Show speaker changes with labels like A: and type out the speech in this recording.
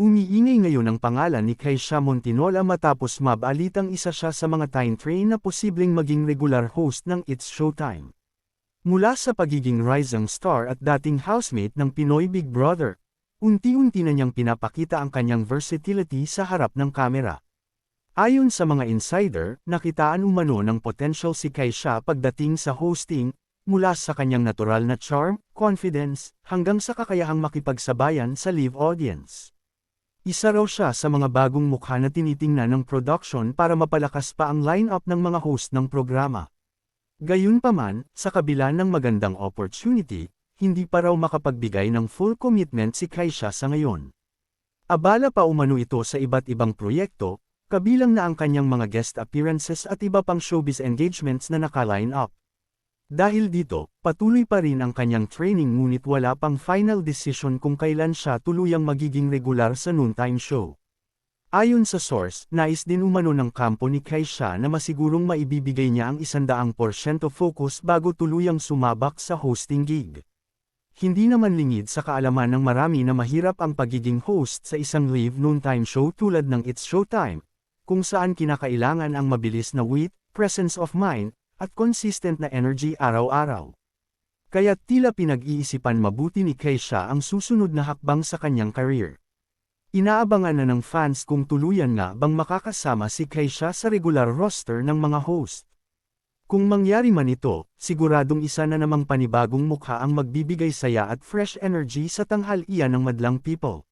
A: Umiingay ngayon ang pangalan ni Keisha Montinola matapos mabalitang isa siya sa mga time train na posibleng maging regular host ng It's Showtime. Mula sa pagiging rising star at dating housemate ng Pinoy Big Brother, unti-unti na niyang pinapakita ang kanyang versatility sa harap ng kamera. Ayon sa mga insider, nakitaan umano ng potential si Keisha pagdating sa hosting, mula sa kanyang natural na charm, confidence, hanggang sa kakayahang makipagsabayan sa live audience. Isa raw siya sa mga bagong mukha na tinitingnan ng production para mapalakas pa ang line-up ng mga host ng programa. Gayunpaman, sa kabila ng magandang opportunity, hindi pa raw makapagbigay ng full commitment si Keisha sa ngayon. Abala pa umano ito sa iba't ibang proyekto, kabilang na ang kanyang mga guest appearances at iba pang showbiz engagements na naka-line up. Dahil dito, patuloy pa rin ang kanyang training ngunit wala pang final decision kung kailan siya tuluyang magiging regular sa noontime show. Ayon sa source, nais din umano ng kampo ni Keisha na masigurong maibibigay niya ang 100% focus bago tuluyang sumabak sa hosting gig. Hindi naman lingid sa kaalaman ng marami na mahirap ang pagiging host sa isang live noontime show tulad ng It's Showtime, kung saan kinakailangan ang mabilis na wit, presence of mind, at consistent na energy araw-araw. Kaya't tila pinag-iisipan mabuti ni Keisha ang susunod na hakbang sa kanyang career. Inaabangan na ng fans kung tuluyan nga bang makakasama si Keisha sa regular roster ng mga host. Kung mangyari man ito, siguradong isa na namang panibagong mukha ang magbibigay saya at fresh energy sa tanghalian ng madlang people.